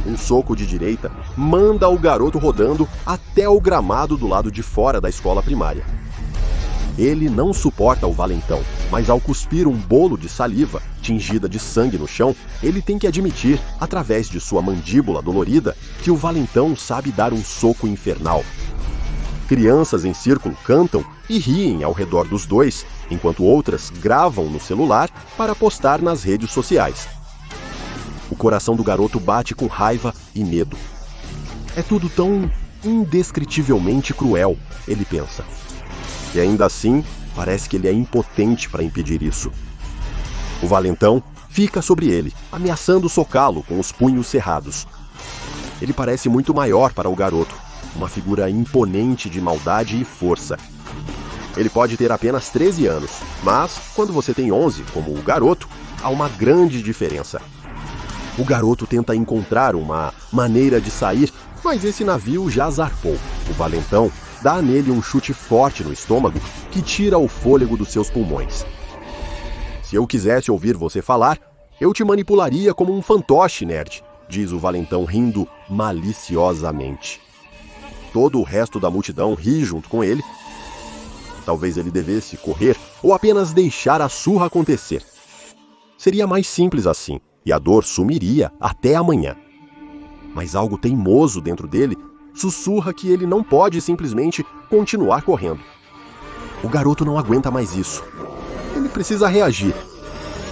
Um soco de direita manda o garoto rodando até o gramado do lado de fora da escola primária. Ele não suporta o valentão, mas ao cuspir um bolo de saliva tingida de sangue no chão, ele tem que admitir, através de sua mandíbula dolorida, que o valentão sabe dar um soco infernal. Crianças em círculo cantam e riem ao redor dos dois, enquanto outras gravam no celular para postar nas redes sociais. O coração do garoto bate com raiva e medo. É tudo tão indescritivelmente cruel, ele pensa. E ainda assim, parece que ele é impotente para impedir isso. O valentão fica sobre ele, ameaçando socá-lo com os punhos cerrados. Ele parece muito maior para o garoto, uma figura imponente de maldade e força. Ele pode ter apenas 13 anos, mas quando você tem 11, como o garoto, há uma grande diferença. O garoto tenta encontrar uma maneira de sair, mas esse navio já zarpou. O valentão dá nele um chute forte no estômago que tira o fôlego dos seus pulmões. Se eu quisesse ouvir você falar, eu te manipularia como um fantoche, nerd, diz o valentão rindo maliciosamente. Todo o resto da multidão ri junto com ele. Talvez ele devesse correr ou apenas deixar a surra acontecer. Seria mais simples assim, e a dor sumiria até amanhã. Mas algo teimoso dentro dele sussurra que ele não pode simplesmente continuar correndo. O garoto não aguenta mais isso. Ele precisa reagir.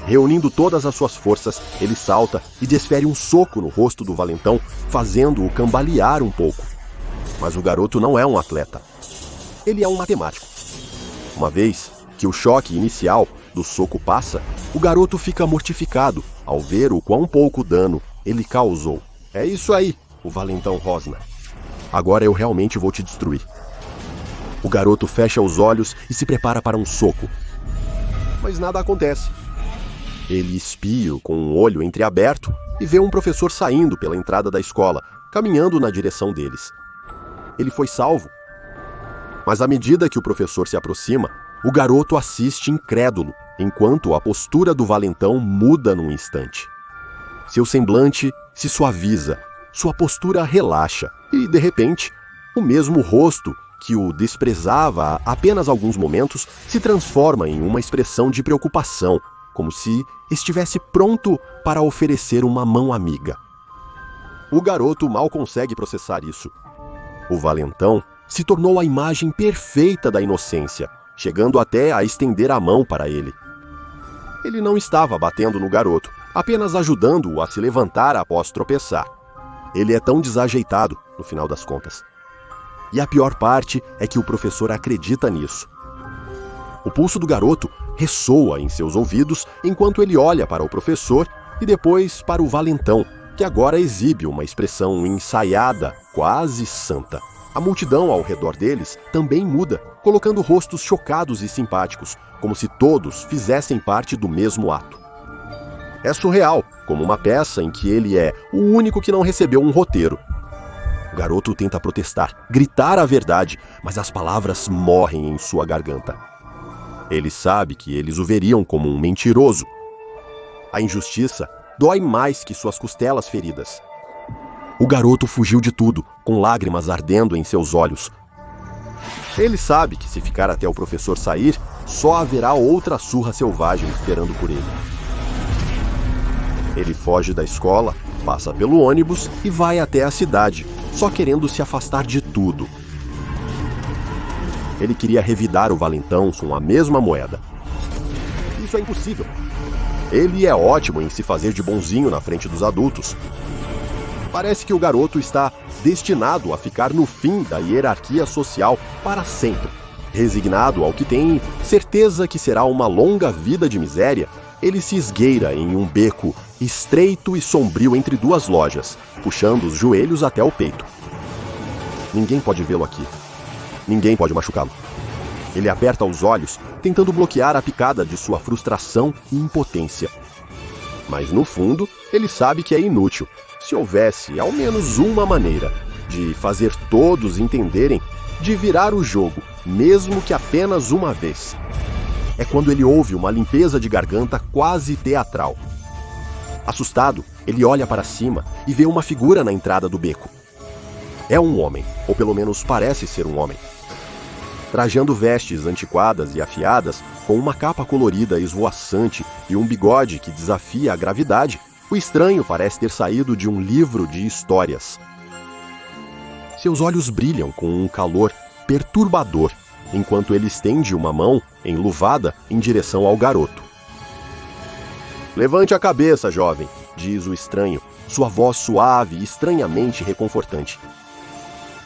Reunindo todas as suas forças, ele salta e desfere um soco no rosto do valentão, fazendo-o cambalear um pouco. Mas o garoto não é um atleta. Ele é um matemático. Uma vez que o choque inicial do soco passa, o garoto fica mortificado ao ver o quão pouco dano ele causou. É isso aí, o valentão rosna. Agora eu realmente vou te destruir. O garoto fecha os olhos e se prepara para um soco. Mas nada acontece. Ele espia com um olho entreaberto e vê um professor saindo pela entrada da escola, caminhando na direção deles. Ele foi salvo. Mas à medida que o professor se aproxima, o garoto assiste incrédulo, enquanto a postura do valentão muda num instante. Seu semblante se suaviza, sua postura relaxa e, de repente, o mesmo rosto que o desprezava há apenas alguns momentos se transforma em uma expressão de preocupação, como se estivesse pronto para oferecer uma mão amiga. O garoto mal consegue processar isso. O valentão se tornou a imagem perfeita da inocência, chegando até a estender a mão para ele. Ele não estava batendo no garoto, apenas ajudando-o a se levantar após tropeçar. Ele é tão desajeitado, no final das contas. E a pior parte é que o professor acredita nisso. O pulso do garoto ressoa em seus ouvidos enquanto ele olha para o professor e depois para o valentão, que agora exibe uma expressão ensaiada, quase santa. A multidão ao redor deles também muda, colocando rostos chocados e simpáticos, como se todos fizessem parte do mesmo ato. É surreal, como uma peça em que ele é o único que não recebeu um roteiro. O garoto tenta protestar, gritar a verdade, mas as palavras morrem em sua garganta. Ele sabe que eles o veriam como um mentiroso. A injustiça dói mais que suas costelas feridas. O garoto fugiu de tudo, com lágrimas ardendo em seus olhos. Ele sabe que se ficar até o professor sair, só haverá outra surra selvagem esperando por ele. Ele foge da escola, passa pelo ônibus e vai até a cidade, só querendo se afastar de tudo. Ele queria revidar o valentão com a mesma moeda. Isso é impossível. Ele é ótimo em se fazer de bonzinho na frente dos adultos. Parece que o garoto está destinado a ficar no fim da hierarquia social para sempre. Resignado ao que tem certeza que será uma longa vida de miséria, ele se esgueira em um beco estreito e sombrio entre duas lojas, puxando os joelhos até o peito. Ninguém pode vê-lo aqui. Ninguém pode machucá-lo. Ele aperta os olhos, tentando bloquear a picada de sua frustração e impotência. Mas no fundo, ele sabe que é inútil. Se houvesse ao menos uma maneira de fazer todos entenderem, de virar o jogo, mesmo que apenas uma vez. É quando ele ouve uma limpeza de garganta quase teatral. Assustado, ele olha para cima e vê uma figura na entrada do beco. É um homem, ou pelo menos parece ser um homem. Trajando vestes antiquadas e afiadas, com uma capa colorida esvoaçante e um bigode que desafia a gravidade, o estranho parece ter saído de um livro de histórias. Seus olhos brilham com um calor perturbador, enquanto ele estende uma mão, enluvada, em direção ao garoto. "Levante a cabeça, jovem", diz o estranho, sua voz suave e estranhamente reconfortante.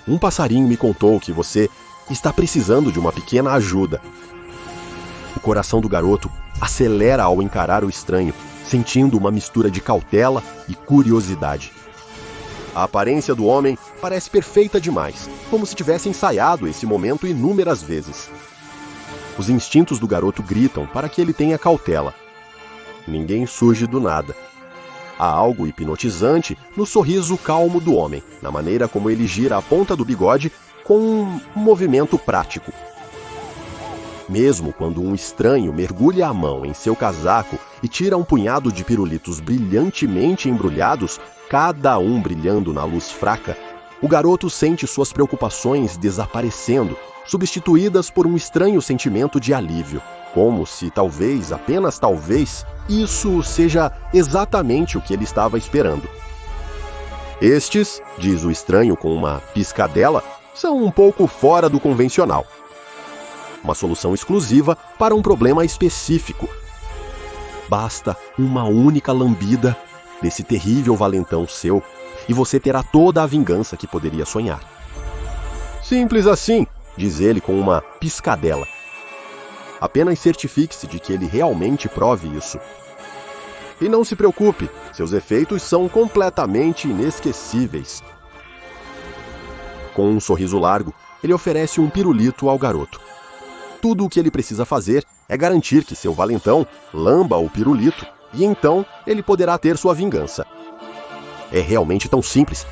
"Um passarinho me contou que você está precisando de uma pequena ajuda." O coração do garoto acelera ao encarar o estranho, sentindo uma mistura de cautela e curiosidade. A aparência do homem parece perfeita demais, como se tivesse ensaiado esse momento inúmeras vezes. Os instintos do garoto gritam para que ele tenha cautela. Ninguém surge do nada. Há algo hipnotizante no sorriso calmo do homem, na maneira como ele gira a ponta do bigode com um movimento prático. Mesmo quando um estranho mergulha a mão em seu casaco e tira um punhado de pirulitos brilhantemente embrulhados, cada um brilhando na luz fraca, o garoto sente suas preocupações desaparecendo, substituídas por um estranho sentimento de alívio, como se talvez, apenas talvez, isso seja exatamente o que ele estava esperando. "Estes", diz o estranho com uma piscadela, "são um pouco fora do convencional. Uma solução exclusiva para um problema específico. Basta uma única lambida desse terrível valentão seu e você terá toda a vingança que poderia sonhar." "Simples assim", diz ele com uma piscadela. "Apenas certifique-se de que ele realmente prove isso. E não se preocupe, seus efeitos são completamente inesquecíveis." Com um sorriso largo, ele oferece um pirulito ao garoto. Tudo o que ele precisa fazer é garantir que seu valentão lamba o pirulito e então ele poderá ter sua vingança. É realmente tão simples.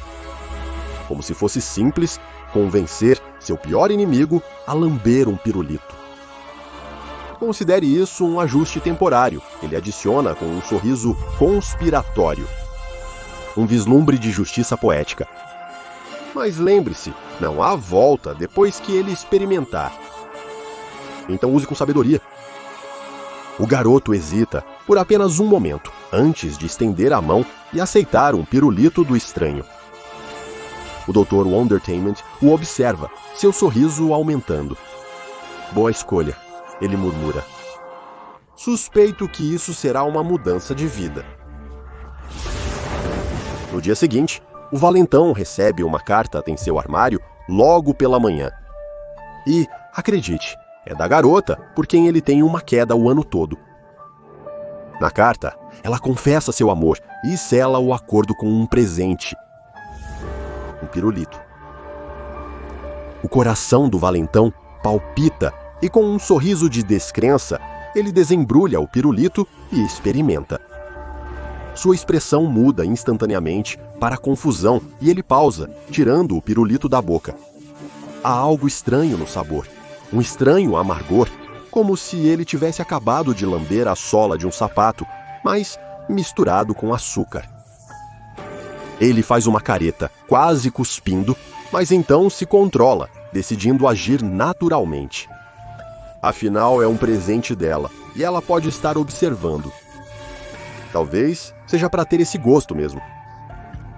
Como se fosse simples convencer seu pior inimigo a lamber um pirulito. Considere isso um ajuste temporário, ele adiciona com um sorriso conspiratório. Um vislumbre de justiça poética. Mas lembre-se, não há volta depois que ele experimentar. Então use com sabedoria. O garoto hesita por apenas um momento, antes de estender a mão e aceitar um pirulito do estranho. O Dr. Wondertainment o observa, seu sorriso aumentando. "Boa escolha", ele murmura. "Suspeito que isso será uma mudança de vida." No dia seguinte, o valentão recebe uma carta em seu armário logo pela manhã. E, acredite, é da garota por quem ele tem uma queda o ano todo. Na carta, ela confessa seu amor e sela o acordo com um presente. Um pirulito. O coração do valentão palpita e com um sorriso de descrença, ele desembrulha o pirulito e experimenta. Sua expressão muda instantaneamente para confusão e ele pausa, tirando o pirulito da boca. Há algo estranho no sabor. Um estranho amargor, como se ele tivesse acabado de lamber a sola de um sapato, mas misturado com açúcar. Ele faz uma careta, quase cuspindo, mas então se controla, decidindo agir naturalmente. Afinal, é um presente dela, e ela pode estar observando. Talvez seja para ter esse gosto mesmo.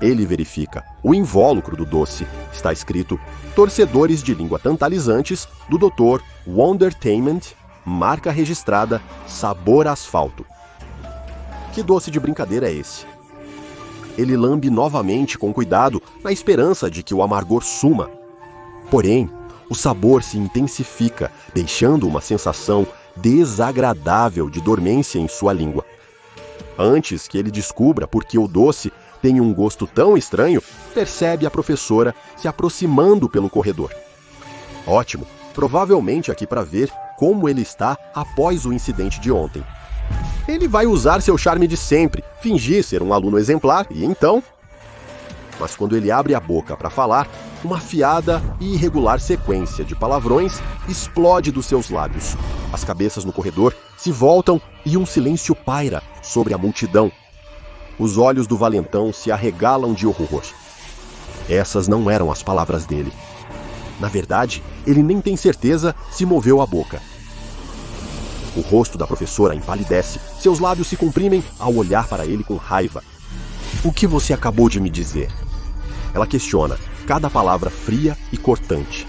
Ele verifica. O invólucro do doce está escrito "Torcedores de língua tantalizantes do Dr. Wondertainment, marca registrada, sabor asfalto." Que doce de brincadeira é esse? Ele lambe novamente com cuidado, na esperança de que o amargor suma. Porém, o sabor se intensifica, deixando uma sensação desagradável de dormência em sua língua. Antes que ele descubra por que o doce tem um gosto tão estranho, percebe a professora se aproximando pelo corredor. Ótimo, provavelmente aqui para ver como ele está após o incidente de ontem. Ele vai usar seu charme de sempre, fingir ser um aluno exemplar e então... Mas quando ele abre a boca para falar, uma afiada e irregular sequência de palavrões explode dos seus lábios. As cabeças no corredor se voltam e um silêncio paira sobre a multidão. Os olhos do valentão se arregalam de horror. Essas não eram as palavras dele. Na verdade, ele nem tem certeza se moveu a boca. O rosto da professora empalidece, seus lábios se comprimem ao olhar para ele com raiva. O que você acabou de me dizer? Ela questiona, cada palavra fria e cortante.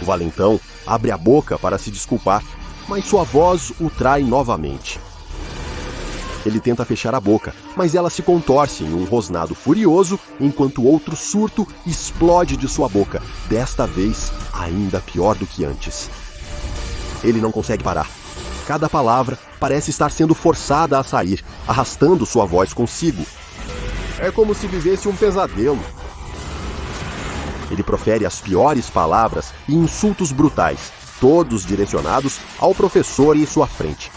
O valentão abre a boca para se desculpar, mas sua voz o trai novamente. Ele tenta fechar a boca, mas ela se contorce em um rosnado furioso, enquanto outro surto explode de sua boca, desta vez ainda pior do que antes. Ele não consegue parar. Cada palavra parece estar sendo forçada a sair, arrastando sua voz consigo. É como se vivesse um pesadelo. Ele profere as piores palavras e insultos brutais, todos direcionados ao professor em sua frente.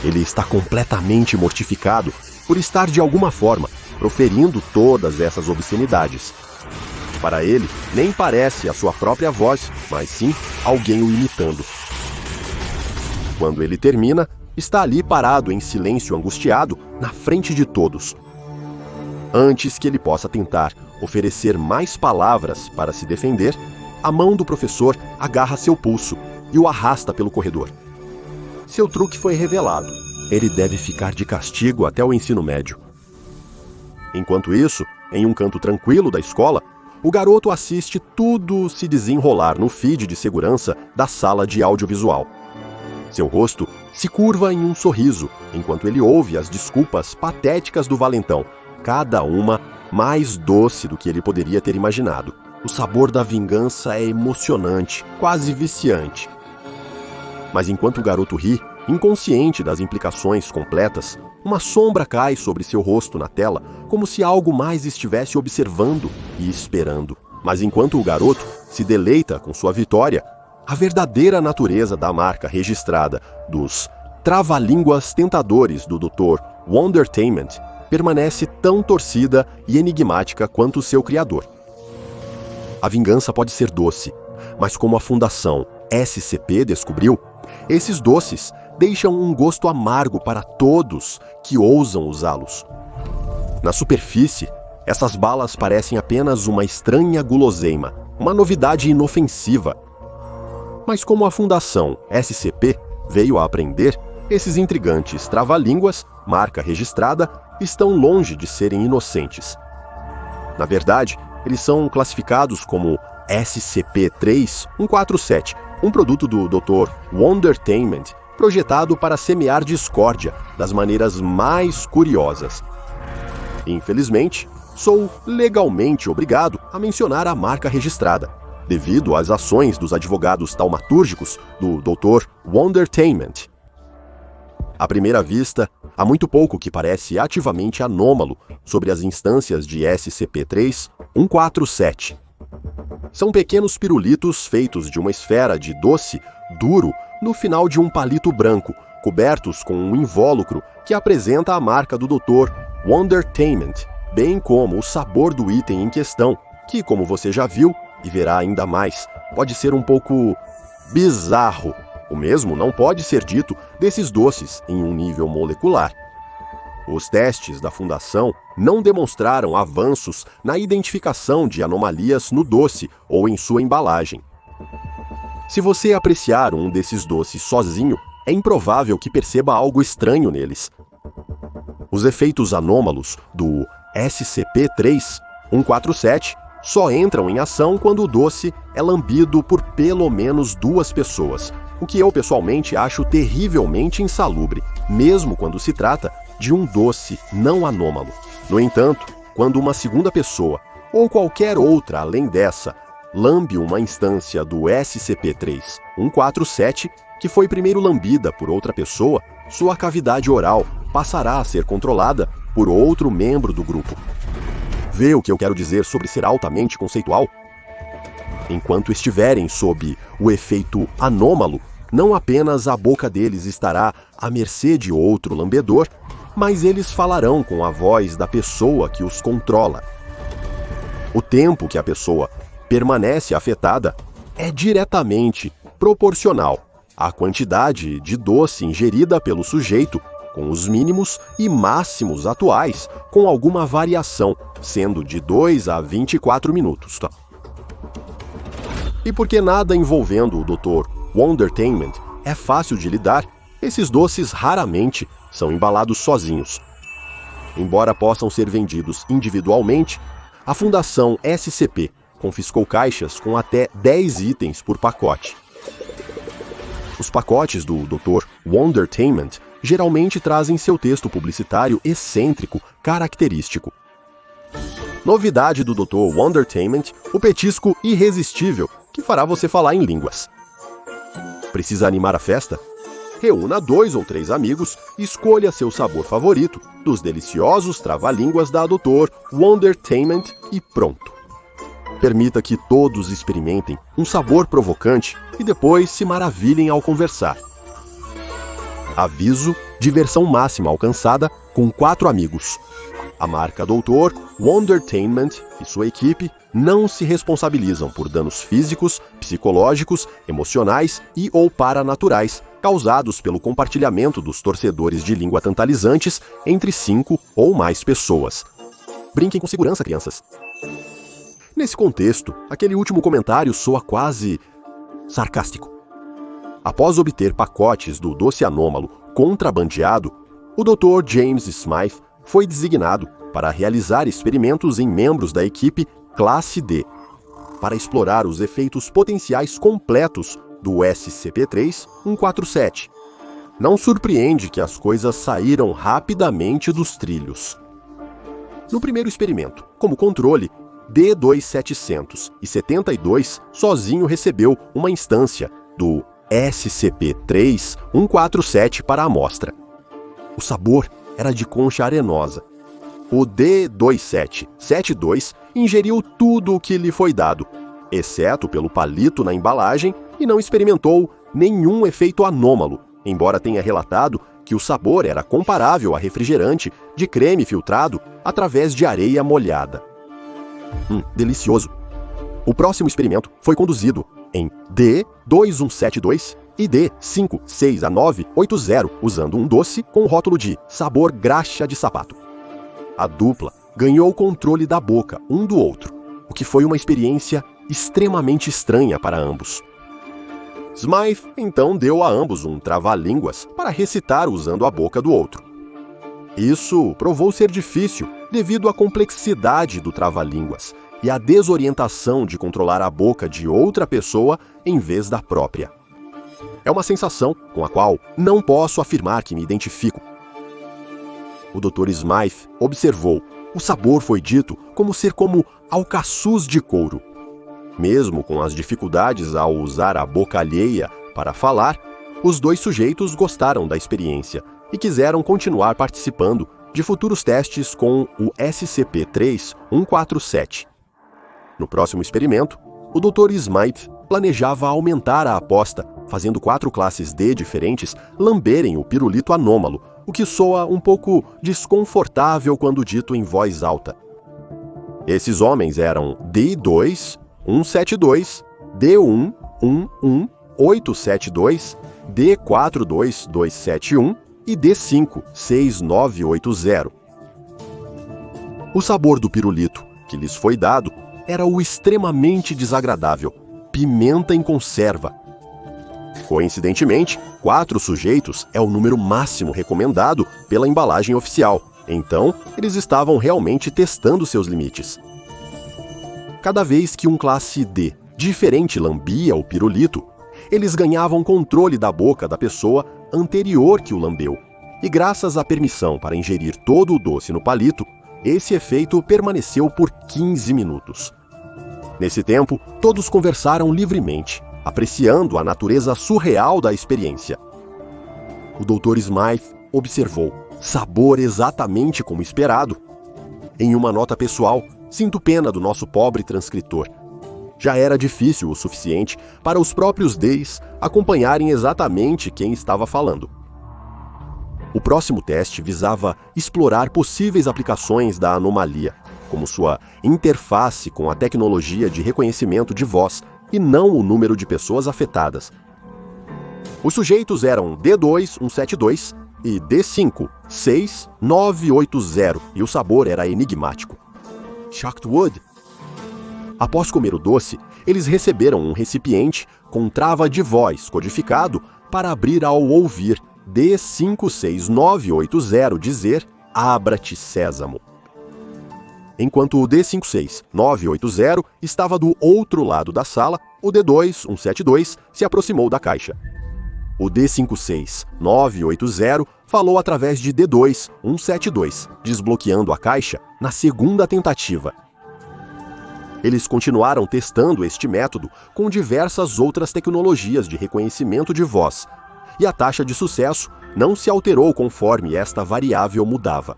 Ele está completamente mortificado por estar de alguma forma proferindo todas essas obscenidades. Para ele, nem parece a sua própria voz, mas sim alguém o imitando. Quando ele termina, está ali parado em silêncio angustiado na frente de todos. Antes que ele possa tentar oferecer mais palavras para se defender, a mão do professor agarra seu pulso e o arrasta pelo corredor. Seu truque foi revelado. Ele deve ficar de castigo até o ensino médio. Enquanto isso, em um canto tranquilo da escola, o garoto assiste tudo se desenrolar no feed de segurança da sala de audiovisual. Seu rosto se curva em um sorriso, enquanto ele ouve as desculpas patéticas do valentão, cada uma mais doce do que ele poderia ter imaginado. O sabor da vingança é emocionante, quase viciante. Mas enquanto o garoto ri, inconsciente das implicações completas, uma sombra cai sobre seu rosto na tela, como se algo mais estivesse observando e esperando. Mas enquanto o garoto se deleita com sua vitória, a verdadeira natureza da marca registrada dos trava-línguas tentadores do Dr. Wondertainment permanece tão torcida e enigmática quanto seu criador. A vingança pode ser doce, mas como a Fundação SCP descobriu, esses doces deixam um gosto amargo para todos que ousam usá-los. Na superfície, essas balas parecem apenas uma estranha guloseima, uma novidade inofensiva. Mas como a Fundação SCP veio a aprender, esses intrigantes trava-línguas, marca registrada, estão longe de serem inocentes. Na verdade, eles são classificados como SCP-3147, um produto do Dr. Wondertainment, projetado para semear discórdia das maneiras mais curiosas. Infelizmente, sou legalmente obrigado a mencionar a marca registrada, devido às ações dos advogados taumatúrgicos do Dr. Wondertainment. À primeira vista, há muito pouco que parece ativamente anômalo sobre as instâncias de SCP-3147. São pequenos pirulitos feitos de uma esfera de doce duro no final de um palito branco, cobertos com um invólucro que apresenta a marca do Dr. Wondertainment, bem como o sabor do item em questão, que, como você já viu e verá ainda mais, pode ser um pouco bizarro. O mesmo não pode ser dito desses doces em um nível molecular. Os testes da Fundação não demonstraram avanços na identificação de anomalias no doce ou em sua embalagem. Se você apreciar um desses doces sozinho, é improvável que perceba algo estranho neles. Os efeitos anômalos do SCP-3147 só entram em ação quando o doce é lambido por pelo menos 2 pessoas, o que eu pessoalmente acho terrivelmente insalubre, mesmo quando se trata de um doce não anômalo. No entanto, quando uma segunda pessoa, ou qualquer outra além dessa, lambe uma instância do SCP-3147, que foi primeiro lambida por outra pessoa, sua cavidade oral passará a ser controlada por outro membro do grupo. Vê o que eu quero dizer sobre ser altamente conceitual? Enquanto estiverem sob o efeito anômalo, não apenas a boca deles estará à mercê de outro lambedor, mas eles falarão com a voz da pessoa que os controla. O tempo que a pessoa permanece afetada é diretamente proporcional à quantidade de doce ingerida pelo sujeito com os mínimos e máximos atuais, com alguma variação, sendo de 2 a 24 minutos. E porque nada envolvendo o Dr. Wondertainment é fácil de lidar, esses doces raramente são embalados sozinhos. Embora possam ser vendidos individualmente, a Fundação SCP confiscou caixas com até 10 itens por pacote. Os pacotes do Dr. Wondertainment geralmente trazem seu texto publicitário excêntrico característico. Novidade do Dr. Wondertainment, o petisco irresistível que fará você falar em línguas. Precisa animar a festa? Reúna 2 ou 3 amigos e escolha seu sabor favorito dos deliciosos trava-línguas da Dr. Wondertainment e pronto. Permita que todos experimentem um sabor provocante e depois se maravilhem ao conversar. Aviso: diversão máxima alcançada com 4 amigos. A marca Dr. Wondertainment e sua equipe não se responsabilizam por danos físicos, psicológicos, emocionais e ou paranaturais causados pelo compartilhamento dos torcedores de língua tantalizantes entre 5 ou mais pessoas. Brinquem com segurança, crianças. Nesse contexto, aquele último comentário soa quase sarcástico. Após obter pacotes do doce anômalo contrabandeado, o Dr. James Smythe foi designado para realizar experimentos em membros da equipe Classe D, para explorar os efeitos potenciais completos do SCP-3147. Não surpreende que as coisas saíram rapidamente dos trilhos. No primeiro experimento, como controle, D2772 sozinho recebeu uma instância do SCP-3147 para a amostra. O sabor era de concha arenosa. O D2772 ingeriu tudo o que lhe foi dado, exceto pelo palito na embalagem, e não experimentou nenhum efeito anômalo, embora tenha relatado que o sabor era comparável a refrigerante de creme filtrado através de areia molhada. Delicioso! O próximo experimento foi conduzido em D2172 e D56A980, usando um doce com o rótulo de sabor graxa de sapato. A dupla ganhou o controle da boca um do outro, o que foi uma experiência extremamente estranha para ambos. Smythe então deu a ambos um trava-línguas para recitar usando a boca do outro. Isso provou ser difícil devido à complexidade do trava-línguas e à desorientação de controlar a boca de outra pessoa em vez da própria. É uma sensação com a qual não posso afirmar que me identifico. O Dr. Smythe observou: o sabor foi dito como ser como alcaçuz de couro. Mesmo com as dificuldades ao usar a boca alheia para falar, os 2 sujeitos gostaram da experiência e quiseram continuar participando de futuros testes com o SCP-3147. No próximo experimento, o Dr. Smythe planejava aumentar a aposta, fazendo 4 classes D diferentes lamberem o pirulito anômalo, o que soa um pouco desconfortável quando dito em voz alta. Esses homens eram D2172, D111872, D42271 e D56980. O sabor do pirulito que lhes foi dado era o extremamente desagradável pimenta em conserva. Coincidentemente, 4 sujeitos é o número máximo recomendado pela embalagem oficial, então eles estavam realmente testando seus limites. Cada vez que um classe D diferente lambia o pirulito, eles ganhavam controle da boca da pessoa anterior que o lambeu, e graças à permissão para ingerir todo o doce no palito, esse efeito permaneceu por 15 minutos. Nesse tempo, todos conversaram livremente, apreciando a natureza surreal da experiência. O Dr. Smythe observou: sabor exatamente como esperado. Em uma nota pessoal, sinto pena do nosso pobre transcritor. Já era difícil o suficiente para os próprios Ds acompanharem exatamente quem estava falando. O próximo teste visava explorar possíveis aplicações da anomalia, como sua interface com a tecnologia de reconhecimento de voz, e não o número de pessoas afetadas. Os sujeitos eram D2172 e e D5, 6, 9, 8, 0, e o sabor era enigmático. Shocked Wood. Após comer o doce, eles receberam um recipiente com trava de voz codificado para abrir ao ouvir D56980 dizer "Abra-te, Sésamo". Enquanto o D56980 estava do outro lado da sala, o D2172 se aproximou da caixa. O D56980 falou através de D2172, desbloqueando a caixa na segunda tentativa. Eles continuaram testando este método com diversas outras tecnologias de reconhecimento de voz, e a taxa de sucesso não se alterou conforme esta variável mudava.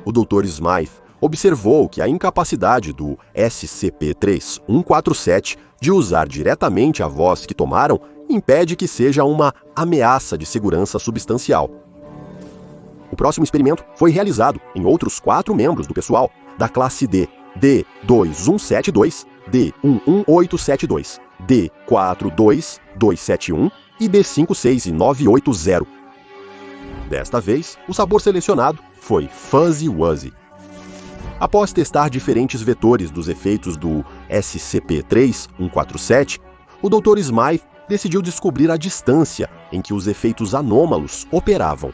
O Dr. Smythe observou que a incapacidade do SCP-3147 de usar diretamente a voz que tomaram impede que seja uma ameaça de segurança substancial. O próximo experimento foi realizado em outros 4 membros do pessoal da classe D, D2172, D11872, D42271 e D56980. Desta vez, o sabor selecionado foi Fuzzy Wuzzy. Após testar diferentes vetores dos efeitos do SCP-3147, o Dr. Smythe decidiu descobrir a distância em que os efeitos anômalos operavam.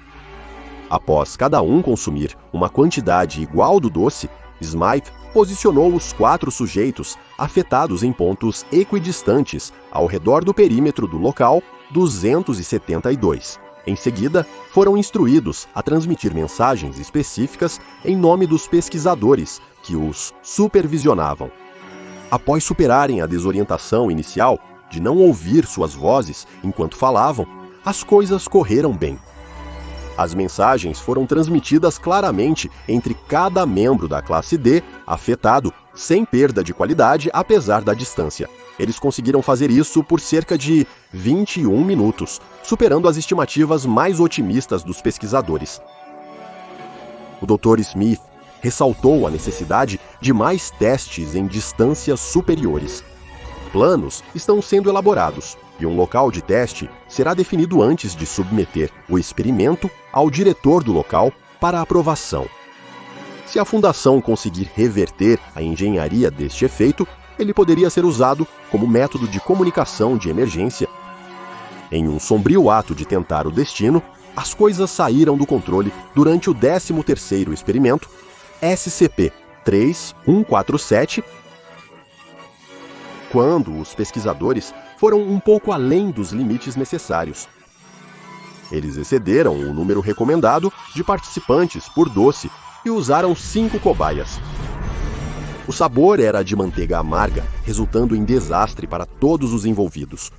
Após cada um consumir uma quantidade igual do doce, Smythe posicionou os 4 sujeitos afetados em pontos equidistantes ao redor do perímetro do local 272. Em seguida, foram instruídos a transmitir mensagens específicas em nome dos pesquisadores que os supervisionavam. Após superarem a desorientação inicial de não ouvir suas vozes enquanto falavam, as coisas correram bem. As mensagens foram transmitidas claramente entre cada membro da classe D afetado, sem perda de qualidade apesar da distância. Eles conseguiram fazer isso por cerca de 21 minutos, superando as estimativas mais otimistas dos pesquisadores. O Dr. Smith ressaltou a necessidade de mais testes em distâncias superiores. Planos estão sendo elaborados e um local de teste será definido antes de submeter o experimento ao diretor do local para aprovação. Se a Fundação conseguir reverter a engenharia deste efeito, ele poderia ser usado como método de comunicação de emergência. Em um sombrio ato de tentar o destino, as coisas saíram do controle durante o 13º experimento, SCP-3147, quando os pesquisadores foram um pouco além dos limites necessários. Eles excederam o número recomendado de participantes por doce e usaram 5 cobaias. O sabor era de manteiga amarga, resultando em desastre para todos os envolvidos.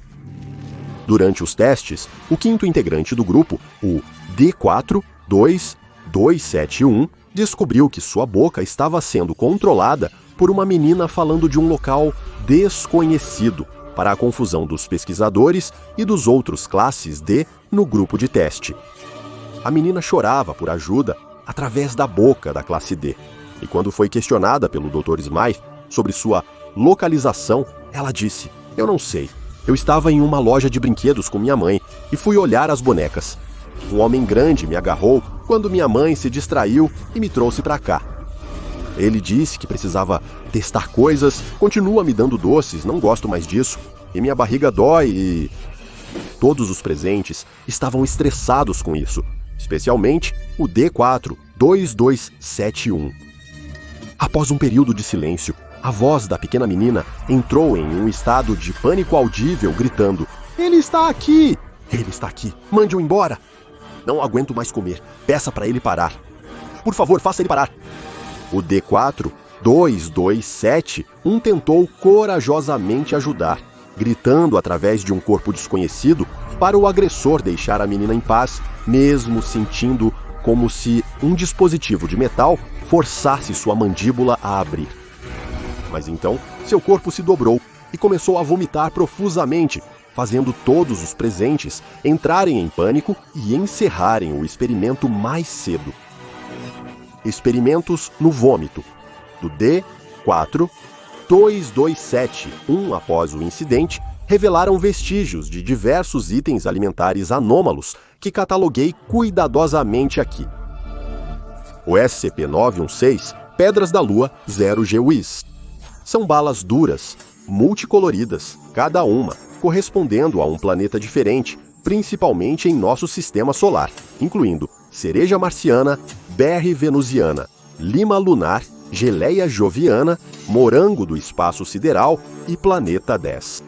Durante os testes, o 5º integrante do grupo, o D42271, descobriu que sua boca estava sendo controlada por uma menina falando de um local desconhecido, para a confusão dos pesquisadores e dos outros classes D no grupo de teste. A menina chorava por ajuda através da boca da classe D, e quando foi questionada pelo Dr. Smythe sobre sua localização, ela disse: "Eu não sei. Eu estava em uma loja de brinquedos com minha mãe e fui olhar as bonecas. Um homem grande me agarrou quando minha mãe se distraiu e me trouxe para cá. Ele disse que precisava testar coisas, continua me dando doces, não gosto mais disso, e minha barriga dói e..." Todos os presentes estavam estressados com isso, especialmente o D42271. Após um período de silêncio, a voz da pequena menina entrou em um estado de pânico audível, gritando: "Ele está aqui! Ele está aqui! Mande-o embora! Não aguento mais comer. Peça para ele parar. Por favor, faça ele parar." O D42271 tentou corajosamente ajudar, gritando através de um corpo desconhecido para o agressor deixar a menina em paz, mesmo sentindo como se um dispositivo de metal forçasse sua mandíbula a abrir. Mas então, seu corpo se dobrou e começou a vomitar profusamente, fazendo todos os presentes entrarem em pânico e encerrarem o experimento mais cedo. Experimentos no vômito, do D42271 após o incidente, revelaram vestígios de diversos itens alimentares anômalos que cataloguei cuidadosamente aqui. O SCP-916, Pedras da Lua 0 GWIS. São balas duras, multicoloridas, cada uma correspondendo a um planeta diferente, principalmente em nosso sistema solar, incluindo cereja marciana, berry venusiana, lima lunar, geleia joviana, morango do espaço sideral e planeta 10.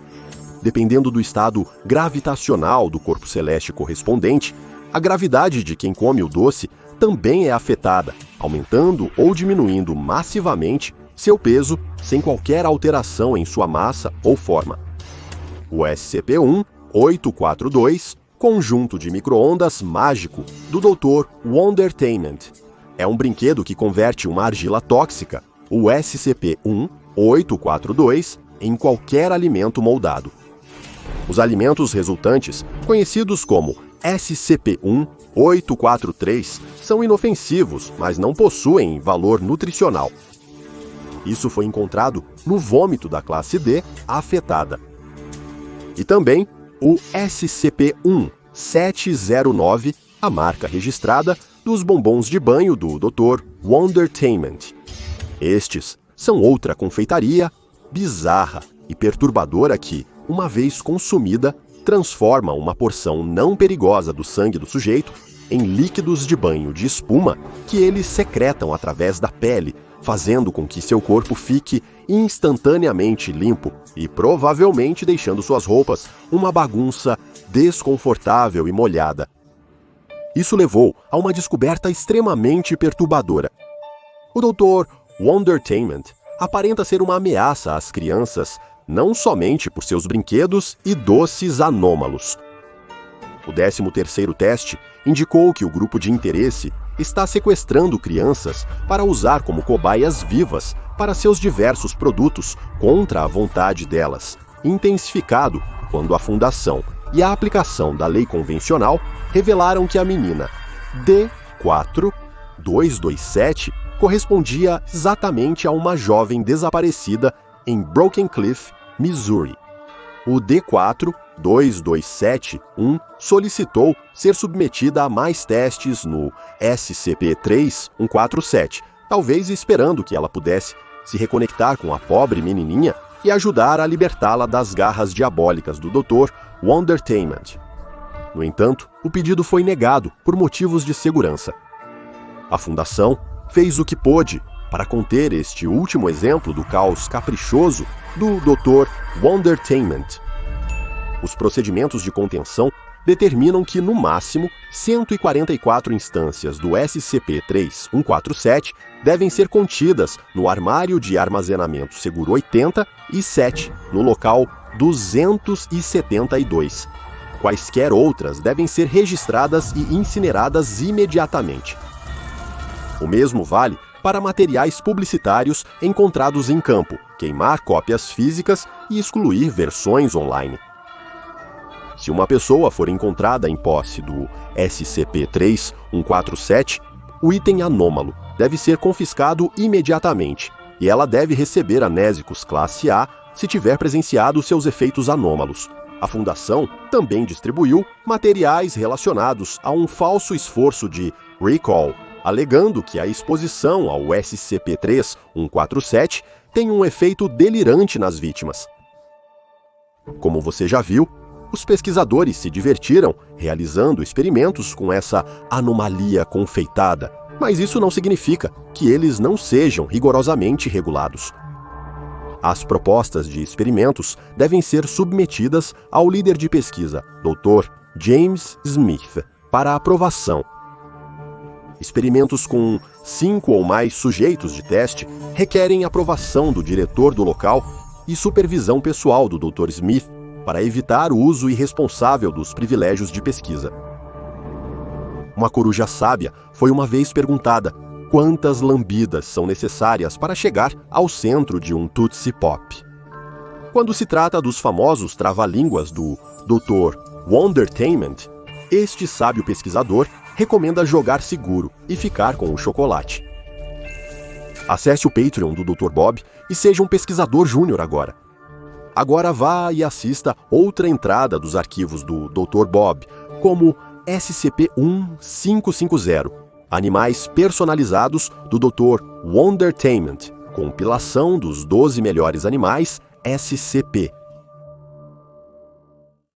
Dependendo do estado gravitacional do corpo celeste correspondente, a gravidade de quem come o doce também é afetada, aumentando ou diminuindo massivamente seu peso sem qualquer alteração em sua massa ou forma. O SCP-1-842, conjunto de micro-ondas mágico do Dr. Wondertainment. É um brinquedo que converte uma argila tóxica, o SCP-1-842, em qualquer alimento moldado. Os alimentos resultantes, conhecidos como SCP-1-843, são inofensivos, mas não possuem valor nutricional. Isso foi encontrado no vômito da classe D afetada. E também o SCP-1709, a marca registrada dos bombons de banho do Dr. Wondertainment. Estes são outra confeitaria bizarra e perturbadora que, uma vez consumida, transforma uma porção não perigosa do sangue do sujeito em líquidos de banho de espuma que eles secretam através da pele, fazendo com que seu corpo fique instantaneamente limpo e provavelmente deixando suas roupas uma bagunça desconfortável e molhada. Isso levou a uma descoberta extremamente perturbadora. O Dr. Wondertainment aparenta ser uma ameaça às crianças, não somente por seus brinquedos e doces anômalos. O 13º teste indicou que o grupo de interesse está sequestrando crianças para usar como cobaias vivas para seus diversos produtos contra a vontade delas, intensificado quando a fundação e a aplicação da lei convencional revelaram que a menina D4227 correspondia exatamente a uma jovem desaparecida em Broken Cliff, Missouri. O D4227-1 solicitou ser submetida a mais testes no SCP-3147, talvez esperando que ela pudesse se reconectar com a pobre menininha e ajudar a libertá-la das garras diabólicas do Dr. Wondertainment. No entanto, o pedido foi negado por motivos de segurança. A Fundação fez o que pôde para conter este último exemplo do caos caprichoso do Dr. Wondertainment. Os procedimentos de contenção determinam que, no máximo, 144 instâncias do SCP-3147 devem ser contidas no armário de armazenamento seguro 87, no local 272. Quaisquer outras devem ser registradas e incineradas imediatamente. O mesmo vale para materiais publicitários encontrados em campo, queimar cópias físicas e excluir versões online. Se uma pessoa for encontrada em posse do SCP-3147, o item anômalo deve ser confiscado imediatamente e ela deve receber anésicos classe A se tiver presenciado seus efeitos anômalos. A Fundação também distribuiu materiais relacionados a um falso esforço de recall, alegando que a exposição ao SCP-3147 tem um efeito delirante nas vítimas. Como você já viu, os pesquisadores se divertiram realizando experimentos com essa anomalia confeitada, mas isso não significa que eles não sejam rigorosamente regulados. As propostas de experimentos devem ser submetidas ao líder de pesquisa, Dr. James Smith, para aprovação. Experimentos com 5 ou mais sujeitos de teste requerem aprovação do diretor do local e supervisão pessoal do Dr. Smith para evitar o uso irresponsável dos privilégios de pesquisa. Uma coruja sábia foi uma vez perguntada quantas lambidas são necessárias para chegar ao centro de um Tootsie Pop. Quando se trata dos famosos trava-línguas do Dr. Wondertainment, este sábio pesquisador recomenda jogar seguro e ficar com o chocolate. Acesse o Patreon do Dr. Bob e seja um pesquisador júnior agora. Agora vá e assista outra entrada dos arquivos do Dr. Bob, como SCP-1550, Animais Personalizados do Dr. Wondertainment, compilação dos 12 melhores animais SCP,